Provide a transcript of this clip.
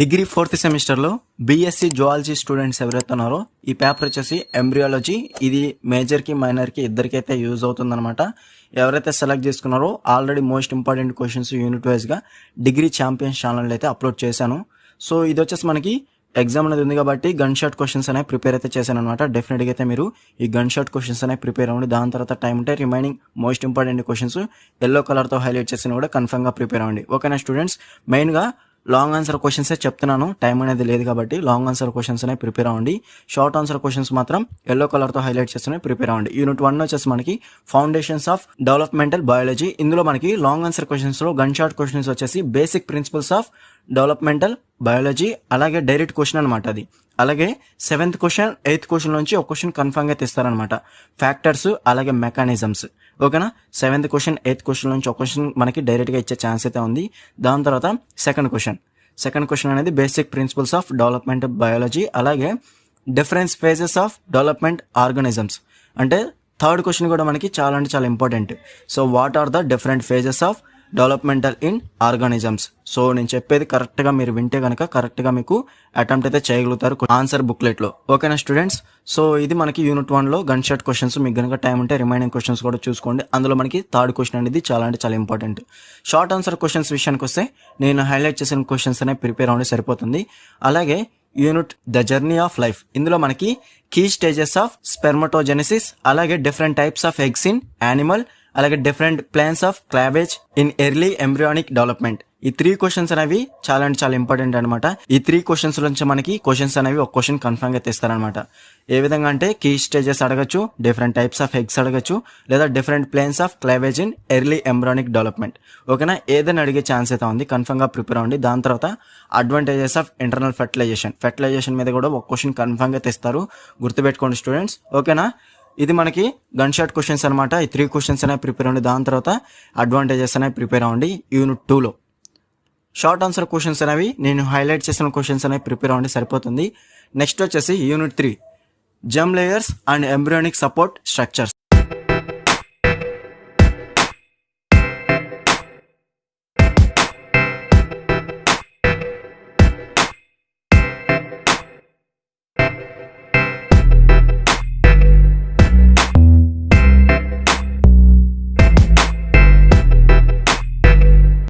Degree 4th సెమిస్టర్లో BSc zoology students ఎవరైతే ఉన్నారో ఈ పేపర్ వచ్చేసి ఎంబ్రియాలజీ. ఇది మేజర్కి మైనర్కి ఇద్దరికైతే యూజ్ అవుతుందన్నమాట. ఎవరైతే సెలెక్ట్ చేసుకున్నారో already most important questions unit వైజ్గా డిగ్రీ ఛాంపియన్స్ ఛానల్ అయితే అప్లోడ్ చేశాను. సో ఇది వచ్చేసి మనకి ఎగ్జామ్ అనేది ఉంది కాబట్టి గన్ షాట్ క్వశ్చన్స్ అనేవి ప్రిపేర్ అయితే చేశాను అనమాట. డెఫినెట్గా అయితే మీరు ఈ గన్ షాట్ క్వశ్చన్స్ అనేవి ప్రిపేర్ అవ్వండి. దాని తర్వాత టైం ఉంటే remaining most important questions yellow కలర్తో హైలైట్ చేసిన కూడా కన్ఫర్మ్గా ప్రిపేర్ అవ్వండి. ఓకేనా స్టూడెంట్స్? మెయిన్గా లాంగ్ ఆన్సర్ క్వశ్చన్సే చెప్తున్నాను, టైం అనేది లేదు కాబట్టి లాంగ్ ఆన్సర్ క్వశ్చన్స్ అనేవి ప్రిపేర్ అవ్వండి. షార్ట్ ఆన్సర్ క్వశ్చన్స్ మాత్రం ఎల్లో కలర్తో హైలైట్ చేస్తూనే ప్రిపేర్ అవ్వండి. యూనిట్ 1 వచ్చేసి మనకి ఫౌండేషన్స్ ఆఫ్ డెవలప్మెంటల్ బయాలజీ. ఇందులో మనకి లాంగ్ ఆన్సర్ క్వశ్చన్స్లో గన్ షాట్ క్వశ్చన్స్ వచ్చేసి basic principles of developmental biology, అలాగే డైరెక్ట్ క్వశ్చన్ అనమాట అది. అలాగే 7th క్వశ్చన్ 8th క్వశ్చన్ నుంచి ఒక క్వశ్చన్ కన్ఫర్మ్గా తెస్తారనమాట. ఫ్యాక్టర్స్ అలాగే మెకానిజమ్స్. ఓకేనా? 7th క్వశ్చన్ 8th క్వశ్చన్ నుంచి ఒక క్వశ్చన్ మనకి డైరెక్ట్గా ఇచ్చే ఛాన్స్ అయితే ఉంది. దాని తర్వాత సెకండ్ క్వశ్చన్ అనేది basic principles of development biology, అలాగే difference phases of development organisms. అంటే థర్డ్ క్వశ్చన్ కూడా మనకి చాలా అంటే చాలా important. So what are the different phases of developmental in organisms. So నేను చెప్పేది కరెక్ట్గా మీరు వింటే కనుక కరెక్ట్గా మీకు అటెంప్ట్ అయితే చేయగలుగుతారు ఆన్సర్ బుక్లెట్లో. ఓకేనా స్టూడెంట్స్? సో ఇది మనకి యూనిట్ 1లో గన్ షాట్ క్వశ్చన్స్. మీకు కనుక టైం ఉంటే రిమైనింగ్ క్వశ్చన్స్ కూడా చూసుకోండి. అందులో మనకి థర్డ్ క్వశ్చన్ అనేది చాలా అంటే చాలా ఇంపార్టెంట్. షార్ట్ ఆన్సర్ క్వశ్చన్స్ విషయానికి వస్తే నేను హైలైట్ చేసిన క్వశ్చన్స్ అనేవి ప్రిపేర్ అవ్వండి సరిపోతుంది. అలాగే unit the journey of life. ఇందులో మనకి కీ స్టేజెస్ ఆఫ్ స్పెర్మటోజెనసిస్, అలాగే different types of eggs in animal, అలాగే different plans of cleavage in early embryonic development. ఈ 3 క్వశ్చన్స్ అనేవి చాలా అంటే చాలా ఇంపార్టెంట్ అనమాట. ఈ 3 క్వశ్చన్స్ నుంచి మనకి క్వశ్చన్స్ అనేవి ఒక క్వశ్చన్ కన్ఫర్మ్ గా తెస్తారనమాట. ఏ విధంగా అంటే కీ స్టేజెస్ అడగచ్చు, డిఫరెంట్ టైప్స్ ఆఫ్ ఎగ్స్ అడగచ్చు, లేదా different plans of cleavage in early embryonic development. ఓకేనా? ఏదైనా అడిగే ఛాన్స్ అయితే ఉంది, కన్ఫర్మ్ గా ప్రిపేర్ అవ్వండి. దాని తర్వాత అడ్వాంటేజెస్ ఆఫ్ ఇంటర్నల్ ఫెర్టిలైజేషన్ మీద కూడా ఒక క్వశ్చన్ కన్ఫర్మ్ గా తెస్తారు, గుర్తుపెట్టుకోండి స్టూడెంట్స్. ఓకేనా? ఇది మనకి గన్ షాట్ క్వశ్చన్స్ అనమాట. ఈ 3 క్వశ్చన్స్ అనేవి ప్రిపేర్ అవ్వండి. దాని తర్వాత అడ్వాంటేజెస్ అనేవి ప్రిపేర్ అవ్వండి. యూనిట్ 2లో షార్ట్ ఆన్సర్ క్వశ్చన్స్ అనేవి నేను హైలైట్ చేసిన క్వశ్చన్స్ అనేవి ప్రిపేర్ అవ్వండి సరిపోతుంది. నెక్స్ట్ వచ్చేసి unit 3 gem layers and embryonic support structures.